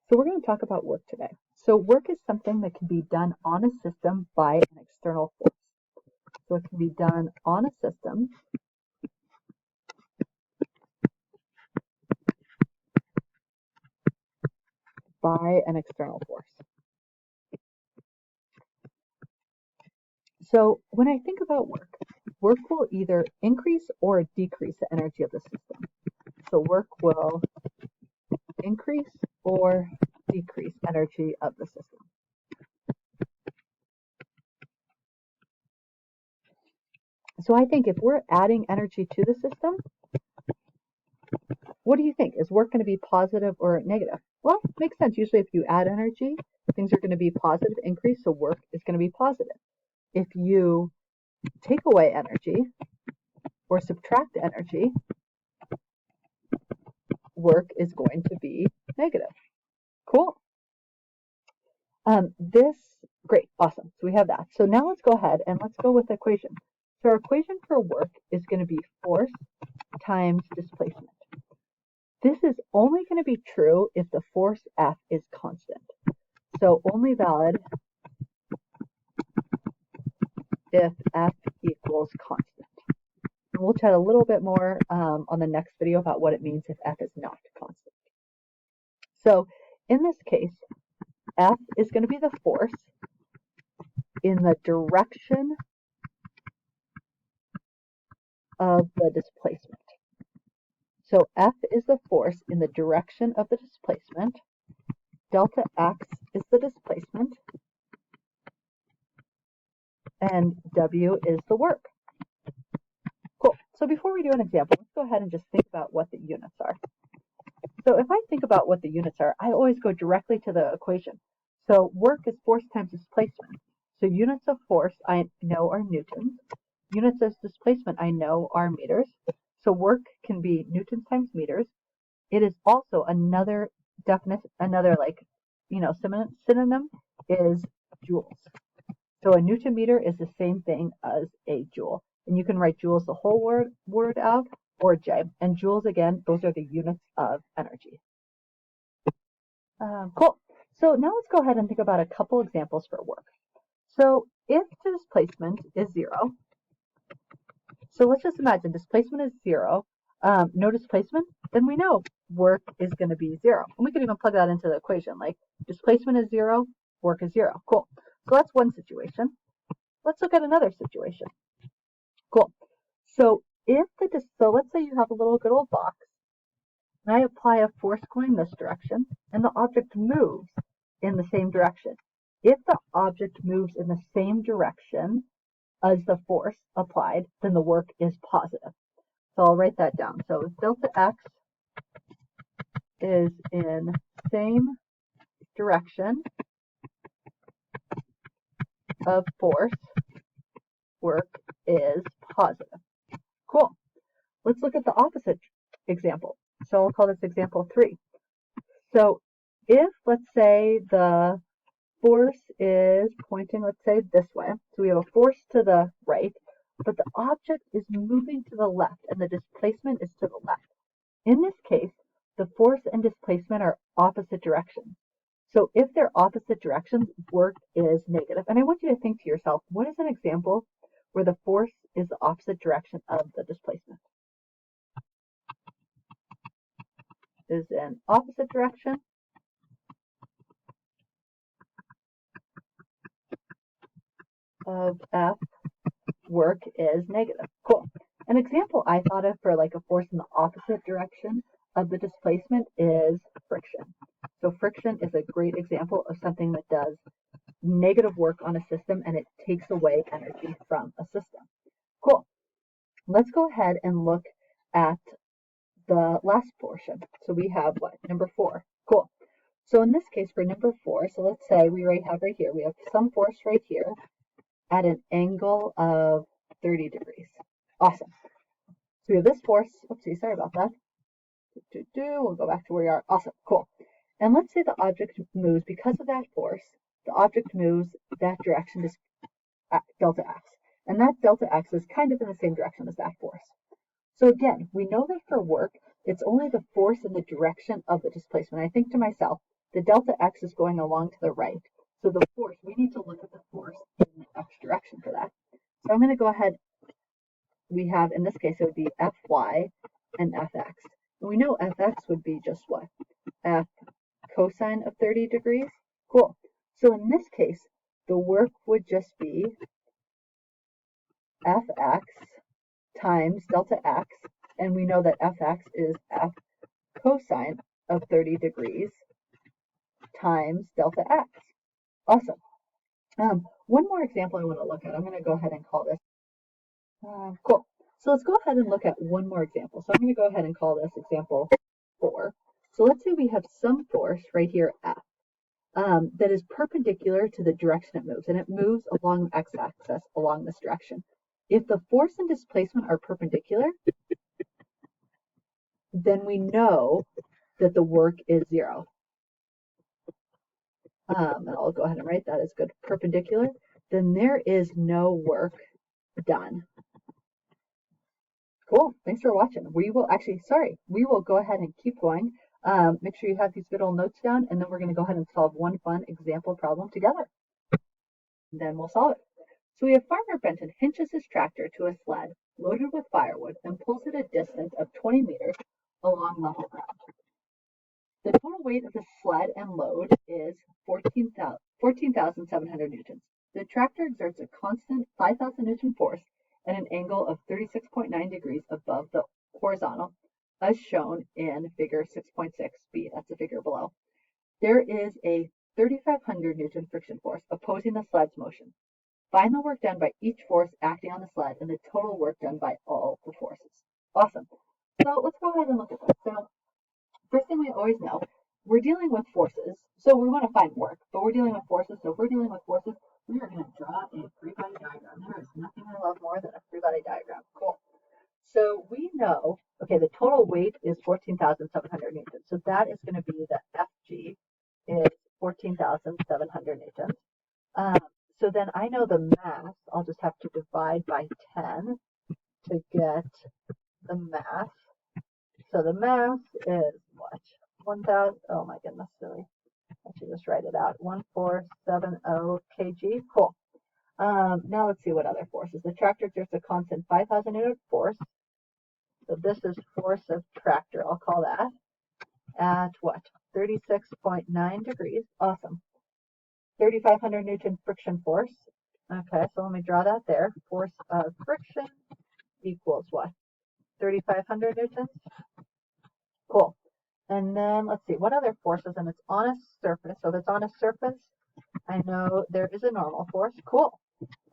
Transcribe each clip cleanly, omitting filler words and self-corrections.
So we're going to talk about work today. So work is something that can be done on a system by an external force. So it can be done on a system by an external force. So when I think about work will either increase or decrease the energy of the system. So work will increase or decrease energy of the system. So I think if we're adding energy to the system, what do you think? Is work going to be positive or negative? Well, it makes sense. Usually if you add energy, things are going to be positive increase, so work is going to be positive. If you take away energy or subtract energy, work is going to be negative. Cool. Great, awesome. So we have that. So now let's go ahead and let's go with the equation. So our equation for work is going to be force times displacement. This is only going to be true if the force F is constant. So only valid if F equals constant. And we'll chat a little bit more on the next video about what it means if F is not constant. So in this case, F is going to be the force in the direction of the displacement. So F is the force in the direction of the displacement. Delta X is the displacement. And W is the work. Cool. So before we do an example, let's go ahead and just think about what the units are. So if I think about what the units are, I always go directly to the equation. So work is force times displacement. So units of force I know are newtons. Units of displacement I know are meters. So work can be newtons times meters. It is also another definition, synonym is joules. So a newton meter is the same thing as a joule. And you can write joules the whole word out or J. And joules, again, those are the units of energy. Cool. So now let's go ahead and think about a couple examples for work. So if the displacement is 0, so let's just imagine displacement is 0, no displacement, then we know work is going to be 0. And we could even plug that into the equation, like displacement is 0, work is 0. Cool. So that's one situation. Let's look at another situation. Cool. So let's say you have a little good old box, and I apply a force going this direction, and the object moves in the same direction. If the object moves in the same direction as the force applied, then the work is positive. So I'll write that down. So if delta X is in same direction of force, work is positive. Cool. Let's look at the opposite example. So I'll call this example 3. So if, let's say, the force is pointing, let's say, this way. So we have a force to the right, but the object is moving to the left, and the displacement is to the left. In this case, the force and displacement are opposite directions. So if they're opposite directions, work is negative. And I want you to think to yourself, what is an example where the force is the opposite direction of the displacement? Is an opposite direction of F, work is negative. Cool. An example I thought of for like a force in the opposite direction of the displacement is friction. So friction is a great example of something that does negative work on a system, and it takes away energy from a system. Cool. Let's go ahead and look at the last portion. So we have what? Number 4. Cool. So in this case for number 4, so let's say we have right here, we have some force right here at an angle of 30 degrees. Awesome. So we have this force. Oopsie, sorry about that. We'll go back to where we are. Awesome. Cool. And let's say the object moves because of that force. The object moves that direction to delta x. And that delta x is kind of in the same direction as that force. So again, we know that for work, it's only the force in the direction of the displacement. I think to myself, The delta x is going along to the right. So the force, we need to look at the force in the x direction for that. So I'm going to go ahead, we have, in this case, it would be Fy and Fx. And we know Fx would be just what? F cosine of 30 degrees? Cool. So in this case, the work would just be Fx times delta x, and we know that Fx is F cosine of 30 degrees times delta x. Awesome. One more example I want to look at. I'm going to go ahead and call this. Cool. So let's go ahead and look at one more example. So I'm going to go ahead and call this example 4. So let's say we have some force right here, F, that is perpendicular to the direction it moves, and it moves along the x-axis along this direction. If the force and displacement are perpendicular, then we know that the work is 0. And I'll go ahead and write that as good. Perpendicular, then there is no work done. Cool. Thanks for watching. We will go ahead and keep going. Make sure you have these good old notes down, and then we're going to go ahead and solve one fun example problem together. Then we'll solve it. So we have Farmer Benton hitches his tractor to a sled loaded with firewood and pulls it a distance of 20 meters along level ground. The total weight of the sled and load is 14,700 newtons. The tractor exerts a constant 5,000 newton force at an angle of 36.9 degrees above the horizontal, as shown in figure 6.6b. That's the figure below. There is a 3,500 newton friction force opposing the sled's motion. Find the work done by each force acting on the sled and the total work done by all the forces. Awesome. So let's go ahead and look at this. So first thing we always know, we're dealing with forces. So we want to find work, but we're dealing with forces. So if we're dealing with forces, we are going to draw a free body diagram. There is nothing I love more than a free body diagram. Cool. So we know, okay, the total weight is 14,700 newtons. So that is going to be the Fg is 14,700 newtons. So then I know the mass. I'll just have to divide by 10 to get the mass. So the mass is what? 1,000. Oh my goodness, silly. I should just write it out. 1470 kg. Cool. Now let's see what other forces. The tractor exerts a constant 5,000 newton force. So this is force of tractor. I'll call that at what? 36.9 degrees. Awesome. 3,500 newton friction force. Okay, so let me draw that there. Force of friction equals what? 3,500 newtons. Cool. And then let's see, what other forces? And it's on a surface. So if it's on a surface, I know there is a normal force. Cool.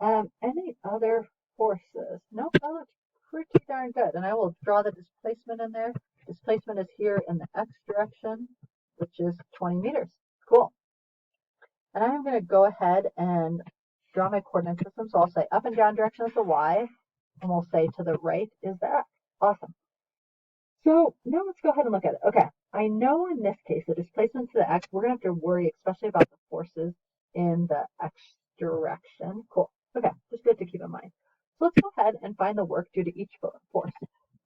Any other forces? Nope, that looks pretty darn good. And I will draw the displacement in there. Displacement is here in the x direction, which is 20 meters. Cool. And I'm going to go ahead and draw my coordinate system. So I'll say up and down direction is the y, and we'll say to the right is the x. Awesome. So now let's go ahead and look at it. Okay, I know in this case the displacement to the x, we're going to have to worry especially about the forces in the x direction. Cool. Okay, just good to keep in mind. So let's go ahead and find the work due to each force.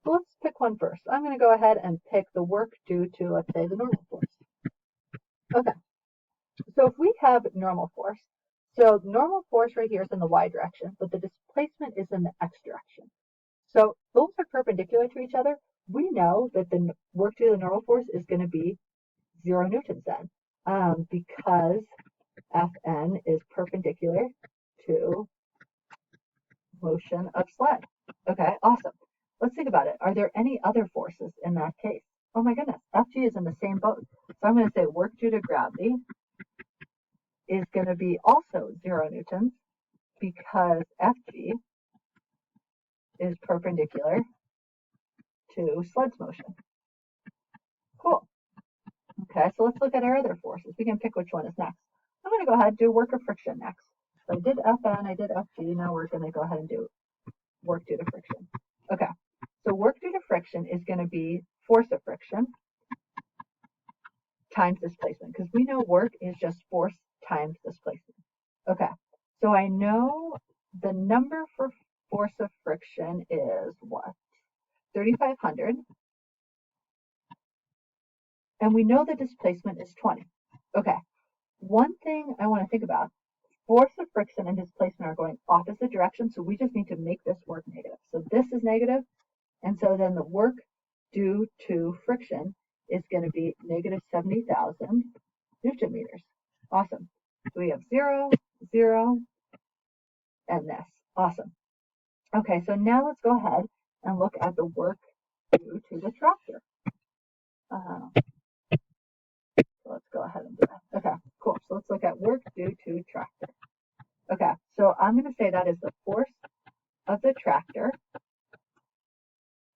So let's pick one first. I'm going to go ahead and pick the work due to, let's say, the normal force. Okay, so if we have normal force, so normal force right here is in the y direction, but the displacement is in the x direction. So those are perpendicular to each other. We know that the work due to the normal force is going to be 0 newtons then, because Fn is perpendicular to motion of sled. Okay, awesome. Let's think about it. Are there any other forces in that case? Oh my goodness, Fg is in the same boat. So I'm going to say work due to gravity is going to be also 0 newtons because Fg is perpendicular to sled's motion. Cool. Okay, so let's look at our other forces. We can pick which one is next. I'm going to go ahead and do work of friction next. So I did Fn, I did Fg, now we're going to go ahead and do work due to friction. Okay, so work due to friction is going to be force of friction times displacement, because we know work is just force times displacement. Okay, so I know the number for force of friction is what? 3,500. And we know the displacement is 20. Okay, one thing I want to think about, force of friction and displacement are going opposite directions, so we just need to make this work negative. So this is negative, and so then the work due to friction is going to be negative 70,000 Newton meters. Awesome. So we have 0, 0, and this. Awesome. Okay, so now let's go ahead and look at the work due to the tractor. So let's go ahead and do that. Okay, cool. So let's look at work due to tractor. Okay, so I'm going to say that is the force of the tractor,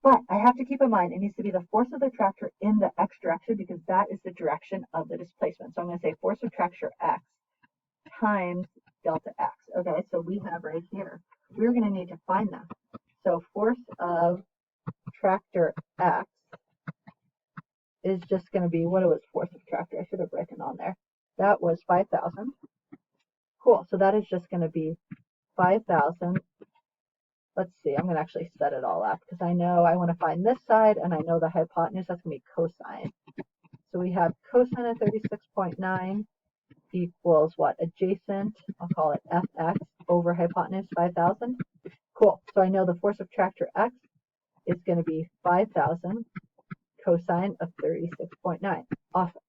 but I have to keep in mind it needs to be the force of the tractor in the x direction because that is the direction of the displacement. So I'm going to say force of tractor x times delta x. Okay, so we have right here, we're going to need to find that. So force of tractor x is just going to be, what was force of tractor? I should have written on there. That was 5,000. Cool, so that is just going to be 5,000. Let's see, I'm going to actually set it all up because I know I want to find this side and I know the hypotenuse, that's going to be cosine. So we have cosine of 36.9 equals what? Adjacent, I'll call it fx over hypotenuse 5,000. Cool, so I know the force of tractor x is going to be 5,000 cosine of 36.9. Awesome.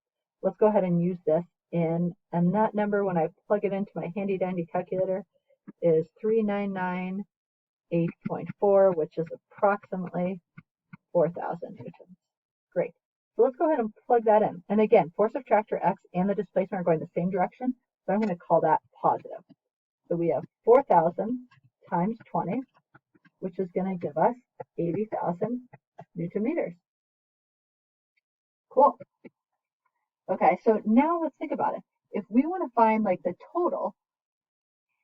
Let's go ahead and use this and that number, when I plug it into my handy dandy calculator, is 399.8.4, which is approximately 4,000 newtons. Great. So let's go ahead and plug that in. And again, force of tractor x and the displacement are going the same direction, so I'm going to call that positive. So we have 4,000 times 20, which is going to give us 80,000 Newton meters. Cool. Okay, so now let's think about it. If we want to find like the total,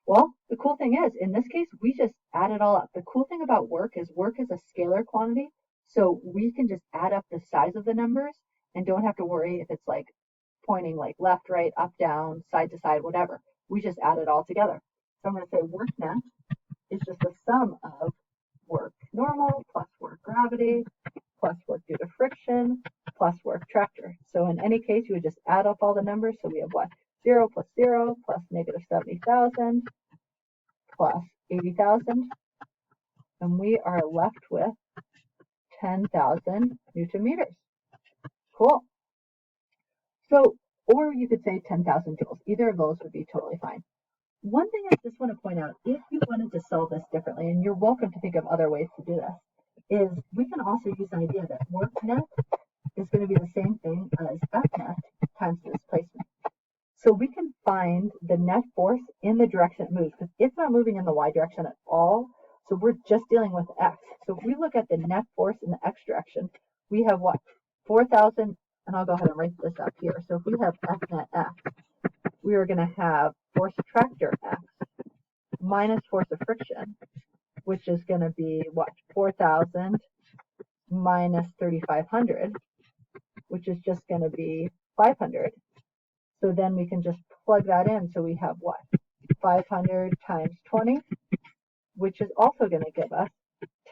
well, the cool thing is, in this case, we just add it all up. The cool thing about work is a scalar quantity, so we can just add up the size of the numbers and don't have to worry if it's like pointing like left, right, up, down, side to side, whatever. We just add it all together. So I'm going to say work net is just the sum of work normal plus work gravity plus work due to friction plus work tractor. So in any case, you would just add up all the numbers. So we have what? 0 plus 0 plus negative 70,000 plus 80,000. And we are left with 10,000 Newton meters. Cool. So, or you could say 10,000 joules. Either of those would be totally fine. One thing I just want to point out, if you wanted to solve this differently, and you're welcome to think of other ways to do this, is we can also use the idea that work net is going to be the same thing as F net times the displacement. So we can find the net force in the direction it moves, because it's not moving in the y direction at all, so we're just dealing with x. So if we look at the net force in the x direction, we have what? 4,000, and I'll go ahead and write this up here. So if we have F net x, we are going to have force of tractor x minus force of friction, which is going to be what? 4,000 minus 3,500, which is just going to be 500. So then we can just plug that in. So we have what? 500 times 20, which is also going to give us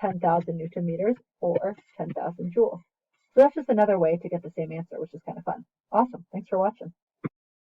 10,000 Newton meters or 10,000 joules. So that's just another way to get the same answer, which is kind of fun. Awesome. Thanks for watching.